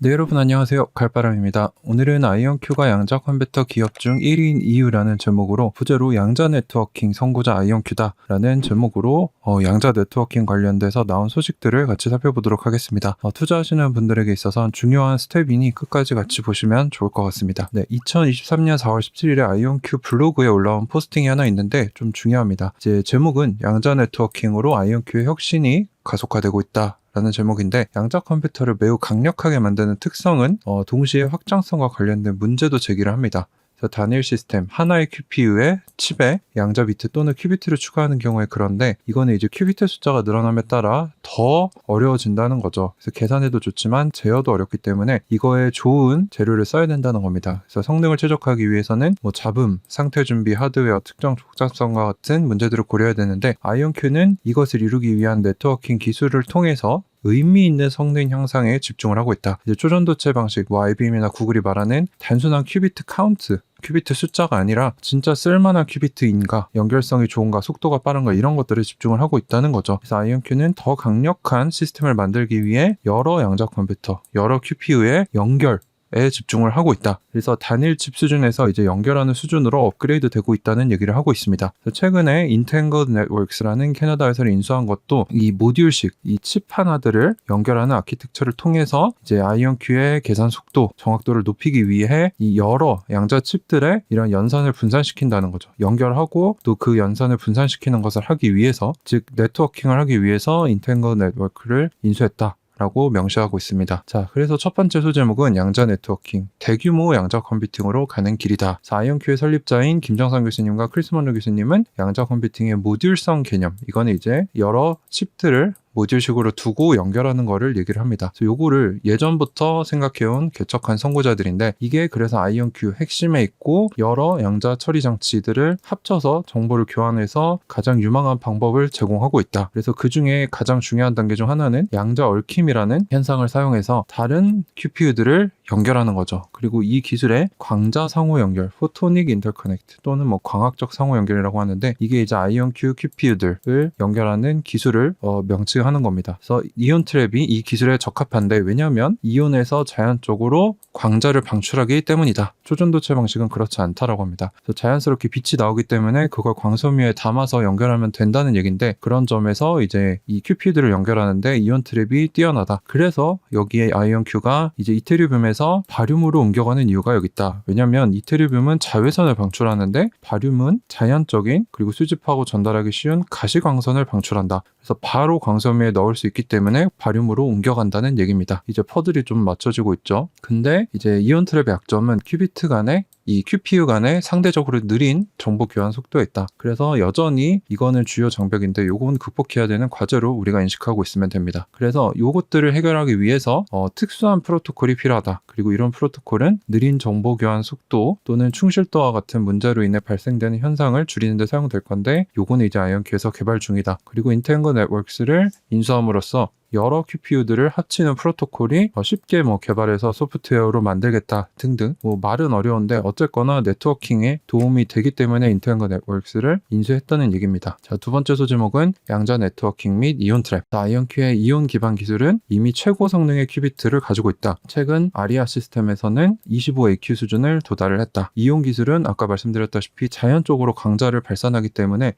네, 여러분 안녕하세요. 갈바람입니다. 오늘은 아이언큐가 양자 컴퓨터 기업 중 1위인 이유라는 제목으로 부제로 양자 네트워킹 선구자 아이언큐다 라는 제목으로 양자 네트워킹 관련돼서 나온 소식들을 같이 살펴보도록 하겠습니다. 투자하시는 분들에게 있어서 중요한 스텝이니 끝까지 같이 보시면 좋을 것 같습니다. 네, 2023년 4월 17일에 아이언큐 블로그에 올라온 포스팅이 하나 있는데 좀 중요합니다. 이제 제목은 양자 네트워킹으로 아이언큐의 혁신이 가속화되고 있다 라는 제목인데, 양자 컴퓨터를 매우 강력하게 만드는 특성은 동시에 확장성과 관련된 문제도 제기를 합니다. 그래서 단일 시스템 하나의 QPU에 칩에 양자 비트 또는 큐비트를 추가하는 경우에 그런데, 이거는 이제 큐비트 숫자가 늘어남에 따라 더 어려워진다는 거죠. 그래서 계산해도 좋지만 제어도 어렵기 때문에 이거에 좋은 재료를 써야 된다는 겁니다. 그래서 성능을 최적화하기 위해서는 잡음, 상태 준비, 하드웨어, 특정 복잡성과 같은 문제들을 고려해야 되는데, 아이언큐는 이것을 이루기 위한 네트워킹 기술을 통해서 의미 있는 성능 향상에 집중을 하고 있다. 이제 초전도체 방식, IBM이나 구글이 말하는 단순한 큐비트 카운트, 큐비트 숫자가 아니라 진짜 쓸만한 큐비트인가, 연결성이 좋은가, 속도가 빠른가, 이런 것들에 집중을 하고 있다는 거죠. 그래서 아이언큐는 더 강력한 시스템을 만들기 위해 여러 양자 컴퓨터, 여러 QPU의 연결에 집중을 하고 있다. 그래서 단일 칩 수준에서 이제 연결하는 수준으로 업그레이드 되고 있다는 얘기를 하고 있습니다. 최근에 Entangled Networks라는 캐나다 회사를 인수한 것도 이 모듈식, 이 칩 하나들을 연결하는 아키텍처를 통해서 이제 아이언큐의 계산 속도, 정확도를 높이기 위해 이 여러 양자 칩들의 이런 연산을 분산시킨다는 거죠. 연결하고 또 그 연산을 분산시키는 것을 하기 위해서, 즉 네트워킹을 하기 위해서 Entangled Network를 인수했다 라고 명시하고 있습니다. 자, 그래서 첫 번째 소제목은 양자 네트워킹, 대규모 양자 컴퓨팅으로 가는 길이다. 아이언큐의 설립자인 김정상 교수님과 크리스 먼로 교수님은 양자 컴퓨팅의 모듈성 개념, 이거는 이제 여러 칩들을 모듈식으로 두고 연결하는 거를 얘기를 합니다. 그래서 요거를 예전부터 생각해온 개척한 선구자들인데, 이게 그래서 아이언큐 핵심에 있고 여러 양자 처리 장치들을 합쳐서 정보를 교환해서 가장 유망한 방법을 제공하고 있다. 그래서 그 중에 가장 중요한 단계 중 하나는 양자 얽힘이라는 현상을 사용해서 다른 QPU들을 연결하는 거죠. 그리고 이 기술에 광자 상호 연결, 포토닉 인터커넥트 또는 광학적 상호 연결이라고 하는데, 이게 이제 아이언큐 QPU들을 연결하는 기술을 명칭하는 겁니다. 그래서 이온 트랩이 이 기술에 적합한데, 왜냐하면 이온에서 자연적으로 광자를 방출하기 때문이다. 초전도체 방식은 그렇지 않다라고 합니다. 그래서 자연스럽게 빛이 나오기 때문에 그걸 광섬유에 담아서 연결하면 된다는 얘기인데, 그런 점에서 이제 이 QPU들을 연결하는데 이온 트랩이 뛰어나다. 그래서 여기에 아이언큐가 이제 이테리움에서 바륨으로 옮겨가는 이유가 여기 있다. 왜냐하면 이테리움은 자외선을 방출하는데 바륨은 자연적인, 그리고 수집하고 전달하기 쉬운 가시광선을 방출한다. 그래서 바로 광섬유에 넣을 수 있기 때문에 바륨으로 옮겨간다는 얘기입니다. 이제 퍼즐이 좀 맞춰지고 있죠. 근데 이제 이온 트랩의 약점은 큐비트 간에, 이 QPU 간에 상대적으로 느린 정보 교환 속도에 있다. 그래서 여전히 이거는 주요 장벽인데, 요건 극복해야 되는 과제로 우리가 인식하고 있으면 됩니다. 그래서 요것들을 해결하기 위해서 특수한 프로토콜이 필요하다. 그리고 이런 프로토콜은 느린 정보 교환 속도 또는 충실도와 같은 문제로 인해 발생되는 현상을 줄이는 데 사용될 건데, 요거는 이제 아이언큐에서 개발 중이다. 그리고 Entangled Networks를 인수함으로써 여러 QPU들을 합치는 프로토콜이 쉽게 개발해서 소프트웨어로 만들겠다 등등, 말은 어려운데 어쨌거나 네트워킹에 도움이 되기 때문에 Entangled Networks를 인수했다는 얘기입니다. 자, 두 번째 소제목은 양자 네트워킹 및 이온 트랩. 아이언큐의 이온 기반 기술은 이미 최고 성능의 큐비트를 가지고 있다. 최근 아리아 시스템에서는 25AQ 수준을 도달을 했다. 이온 기술은 아까 말씀드렸다시피 자연적으로 광자를 발산하기 때문에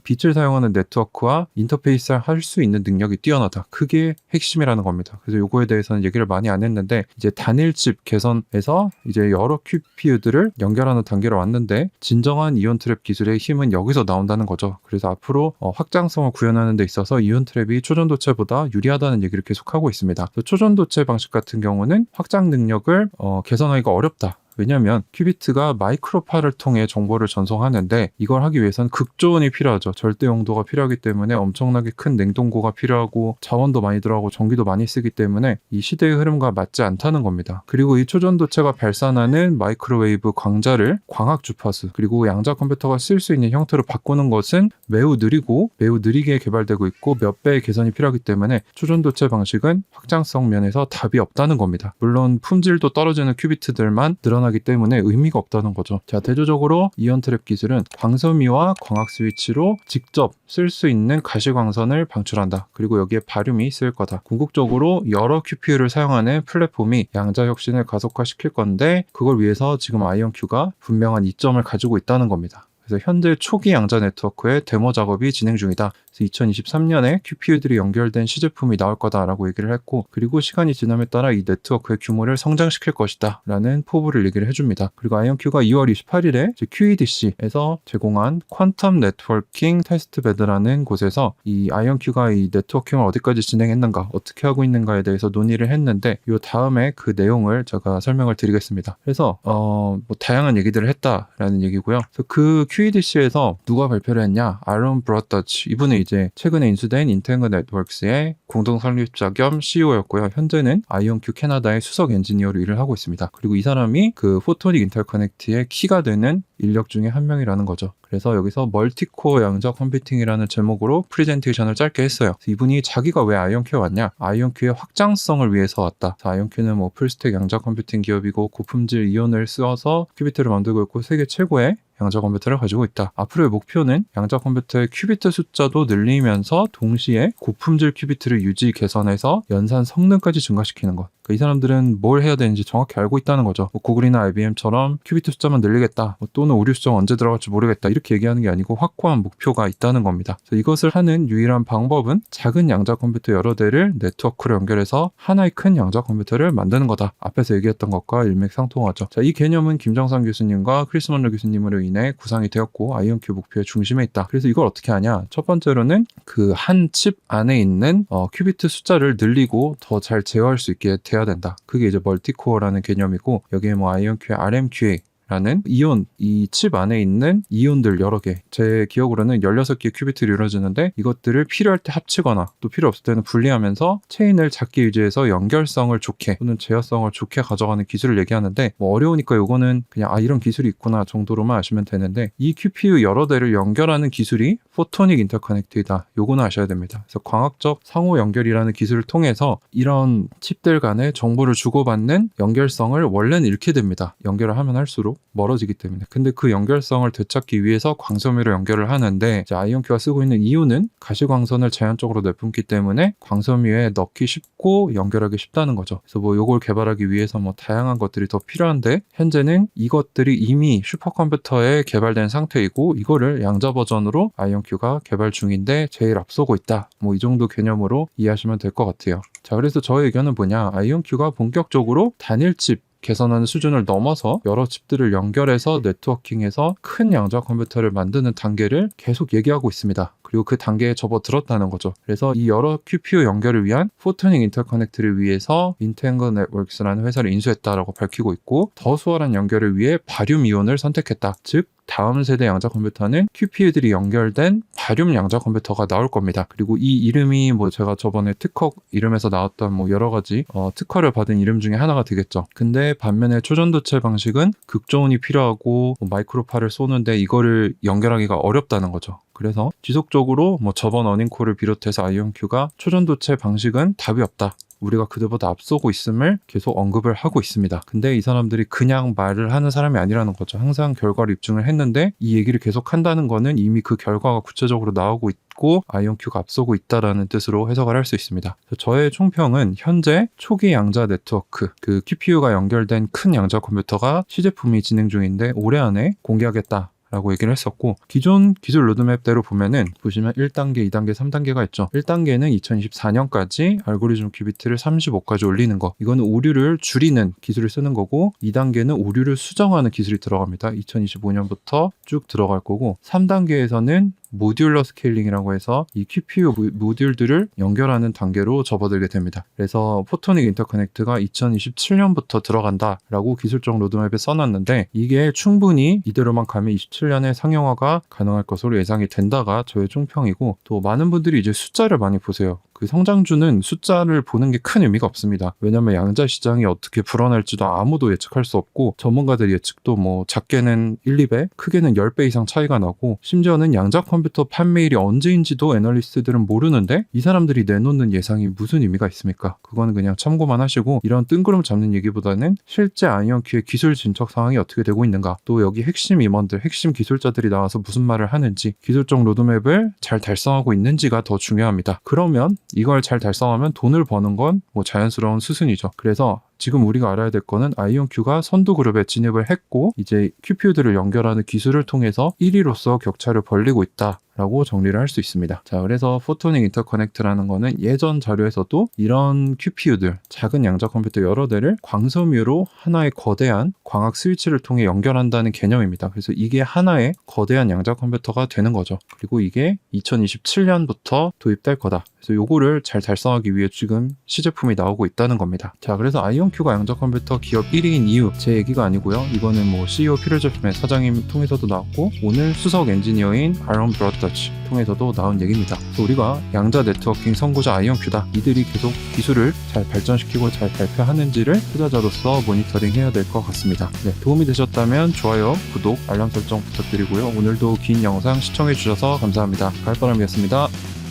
빛을 사용하는 네트워크와 인터페이스를 할 수 있는 능력이 뛰어나다. 그게 핵심이라는 겁니다. 그래서 요거에 대해서는 얘기를 많이 안 했는데, 이제 단일칩 개선에서 이제 여러 QPU들을 연결하는 단계로 왔는데, 진정한 이온 트랩 기술의 힘은 여기서 나온다는 거죠. 그래서 앞으로 확장성을 구현하는 데 있어서 이온 트랩이 초전도체보다 유리하다는 얘기를 계속하고 있습니다. 초전도체 방식 같은 경우는 확장 능력을 개선하기가 어렵다. 왜냐하면 큐비트가 마이크로파를 통해 정보를 전송하는데, 이걸 하기 위해서는 극조온이 필요하죠. 절대 용도가 필요하기 때문에 엄청나게 큰 냉동고가 필요하고 자원도 많이 들어가고 전기도 많이 쓰기 때문에 이 시대의 흐름과 맞지 않다는 겁니다. 그리고 이 초전도체가 발산하는 마이크로웨이브 광자를 광학 주파수, 그리고 양자 컴퓨터가 쓸 수 있는 형태로 바꾸는 것은 매우 느리고 매우 느리게 개발되고 있고 몇 배의 개선이 필요하기 때문에 초전도체 방식은 확장성 면에서 답이 없다는 겁니다. 물론 품질도 떨어지는 큐비트들만 늘어나 일어나기 때문에 의미가 없다는 거죠. 자, 대조적으로 이온 트랩 기술은 광섬유와 광학 스위치로 직접 쓸 수 있는 가시광선을 방출한다. 그리고 여기에 바륨이 쓰일 거다. 궁극적으로 여러 QPU를 사용하는 플랫폼이 양자 혁신을 가속화시킬 건데 그걸 위해서 지금 아이온큐가 분명한 이점을 가지고 있다는 겁니다. 그래서 현재 초기 양자 네트워크의 데모 작업이 진행 중이다. 그래서 2023년에 QPU들이 연결된 시제품이 나올 거다라고 얘기를 했고, 그리고 시간이 지남에 따라 이 네트워크의 규모를 성장시킬 것이다 라는 포부를 얘기를 해줍니다. 그리고 아이온큐가 2월 28일에 QEDC에서 제공한 퀀텀 네트워킹 테스트베드라는 곳에서 이 아이온큐가 이 네트워킹을 어디까지 진행했는가, 어떻게 하고 있는가에 대해서 논의를 했는데, 이 다음에 그 내용을 제가 설명을 드리겠습니다. 그래서 뭐 다양한 얘기들을 했다라는 얘기고요. 그래서 그 QEDC에서 누가 발표를 했냐? 아론 브로더치. 이분은 이제 최근에 인수된 인텐그 네트워크스의 공동 설립자 겸 CEO였고요. 현재는 아이온큐 캐나다의 수석 엔지니어로 일을 하고 있습니다. 그리고 이 사람이 그 포토닉 인터커넥트의 키가 되는 인력 중에 한 명이라는 거죠. 그래서 여기서 멀티코어 양자 컴퓨팅이라는 제목으로 프레젠테이션을 짧게 했어요. 이분이 자기가 왜 아이온큐에 왔냐? 아이온큐의 확장성을 위해서 왔다. 아이온큐는 뭐 풀스택 양자 컴퓨팅 기업이고 고품질 이온을 쓰어서 큐비트를 만들고 있고 세계 최고의 양자 컴퓨터를 가지고 있다. 앞으로의 목표는 양자 컴퓨터의 큐비트 숫자도 늘리면서 동시에 고품질 큐비트를 유지 개선해서 연산 성능까지 증가시키는 것. 그러니까 이 사람들은 뭘 해야 되는지 정확히 알고 있다는 거죠. 뭐 구글이나 IBM처럼 큐비트 숫자만 늘리겠다. 또는 오류 수정 언제 들어갈지 모르겠다. 이렇게 얘기하는 게 아니고 확고한 목표가 있다는 겁니다. 그래서 이것을 하는 유일한 방법은 작은 양자 컴퓨터 여러 대를 네트워크로 연결해서 하나의 큰 양자 컴퓨터를 만드는 거다. 앞에서 얘기했던 것과 일맥상통하죠. 자, 이 개념은 김정삼 교수님과 크리스 먼로 교수님으로 인해 구상이 되었고 아이온큐 목표의 중심에 있다. 그래서 이걸 어떻게 하냐? 첫 번째로는 그 한 칩 안에 있는 큐비트 숫자를 늘리고 더 잘 제어할 수 있게 돼야 된다. 그게 이제 멀티코어라는 개념이고 여기에 뭐 아이온큐의 RMQA 라는 이온, 이 칩 안에 있는 이온들 여러 개, 제 기억으로는 16개의 큐비트를 이루어지는데 이것들을 필요할 때 합치거나 또 필요 없을 때는 분리하면서 체인을 작게 유지해서 연결성을 좋게 또는 제어성을 좋게 가져가는 기술을 얘기하는데 뭐 어려우니까 요거는 그냥 이런 기술이 있구나 정도로만 아시면 되는데 이 QPU 여러 대를 연결하는 기술이 포토닉 인터커넥트이다. 요거는 아셔야 됩니다. 그래서 광학적 상호 연결이라는 기술을 통해서 이런 칩들 간에 정보를 주고받는 연결성을 원래는 잃게 됩니다. 연결을 하면 할수록 멀어지기 때문에. 근데 그 연결성을 되찾기 위해서 광섬유로 연결을 하는데 이제 아이온큐가 쓰고 있는 이유는 가시광선을 자연적으로 내뿜기 때문에 광섬유에 넣기 쉽고 연결하기 쉽다는 거죠. 그래서 뭐 요걸 개발하기 위해서 뭐 다양한 것들이 더 필요한데 현재는 이것들이 이미 슈퍼컴퓨터에 개발된 상태이고 이거를 양자 버전으로 아이온큐가 개발 중인데 제일 앞서고 있다. 뭐 이 정도 개념으로 이해하시면 될 것 같아요. 자, 그래서 저의 의견은 뭐냐? 아이온큐가 본격적으로 단일 칩 개선하는 수준을 넘어서 여러 칩들을 연결해서 네트워킹해서 큰 양자 컴퓨터를 만드는 단계를 계속 얘기하고 있습니다. 그리고 그 단계에 접어들었다는 거죠. 그래서 이 여러 QPU 연결을 위한 포토닉 인터커넥트를 위해서 인텐그 네트워크스라는 회사를 인수했다라고 밝히고 있고 더 수월한 연결을 위해 바륨 이온을 선택했다. 즉 다음 세대 양자 컴퓨터는 QPU들이 연결된 바륨 양자 컴퓨터가 나올 겁니다. 그리고 이 이름이 뭐 제가 저번에 특허 이름에서 나왔던 뭐 여러 가지 특허를 받은 이름 중에 하나가 되겠죠. 근데 반면에 초전도체 방식은 극저온이 필요하고 뭐 마이크로파를 쏘는데 이거를 연결하기가 어렵다는 거죠. 그래서 지속적으로 뭐 저번 어닝콜을 비롯해서 아이온큐가 초전도체 방식은 답이 없다. 우리가 그들보다 앞서고 있음을 계속 언급을 하고 있습니다. 근데 이 사람들이 그냥 말을 하는 사람이 아니라는 거죠. 항상 결과를 입증을 했는데 이 얘기를 계속 한다는 거는 이미 그 결과가 구체적으로 나오고 있고 아이온큐가 앞서고 있다라는 뜻으로 해석을 할 수 있습니다. 저의 총평은 현재 초기 양자 네트워크, 그 QPU가 연결된 큰 양자 컴퓨터가 시제품이 진행 중인데 올해 안에 공개하겠다. 라고 얘기를 했었고 기존 기술 로드맵대로 보면은 보시면 1단계, 2단계, 3단계가 있죠. 1단계는 2024년까지 알고리즘 큐비트를 35까지 올리는 거. 이거는 오류를 줄이는 기술을 쓰는 거고 2단계는 오류를 수정하는 기술이 들어갑니다. 2025년부터 쭉 들어갈 거고 3단계에서는 모듈러 스케일링이라고 해서 이 QPU 모듈들을 연결하는 단계로 접어들게 됩니다. 그래서 포토닉 인터커넥트가 2027년부터 들어간다라고 기술적 로드맵에 써놨는데 이게 충분히 이대로만 가면 27년에 상용화가 가능할 것으로 예상이 된다가 저의 총평이고 또 많은 분들이 이제 숫자를 많이 보세요. 그 그 성장주는 숫자를 보는 게 큰 의미가 없습니다. 왜냐면 양자 시장이 어떻게 불어날지도 아무도 예측할 수 없고 전문가들 예측도 뭐 작게는 1, 2배, 크게는 10배 이상 차이가 나고 심지어는 양자 컴퓨터 판매일이 언제인지도 애널리스트들은 모르는데 이 사람들이 내놓는 예상이 무슨 의미가 있습니까? 그거는 그냥 참고만 하시고 이런 뜬구름 잡는 얘기보다는 실제 아이언큐의 기술 진척 상황이 어떻게 되고 있는가, 또 여기 핵심 임원들, 핵심 기술자들이 나와서 무슨 말을 하는지, 기술적 로드맵을 잘 달성하고 있는지가 더 중요합니다. 그러면 이걸 잘 달성하면 돈을 버는 건 뭐 자연스러운 수순이죠. 그래서 지금 우리가 알아야 될 거는 아이온큐가 선두그룹에 진입을 했고 이제 QPU들을 연결하는 기술을 통해서 1위로서 격차를 벌리고 있다 라고 정리를 할 수 있습니다. 자, 그래서 포토닉 인터커넥트라는 거는 예전 자료에서도 이런 QPU들, 작은 양자 컴퓨터 여러 대를 광섬유로 하나의 거대한 광학 스위치를 통해 연결한다는 개념입니다. 그래서 이게 하나의 거대한 양자 컴퓨터가 되는 거죠. 그리고 이게 2027년부터 도입될 거다. 그래서 요거를 잘 달성하기 위해 지금 시제품이 나오고 있다는 겁니다. 자, 그래서 아이온큐가 양자 컴퓨터 기업 1위인 이유, 제 얘기가 아니고요. 이거는 뭐 CEO 피터 제프맨 사장님 통해서도 나왔고 오늘 수석 엔지니어인 아론 브로더치 통해서도 나온 얘기입니다. 그래서 우리가 양자 네트워킹 선구자 아이온큐다. 이들이 계속 기술을 잘 발전시키고 잘 발표하는지를 투자자로서 모니터링 해야 될 것 같습니다. 네, 도움이 되셨다면 좋아요, 구독, 알람 설정 부탁드리고요. 오늘도 긴 영상 시청해 주셔서 감사합니다. 가을바람이었습니다.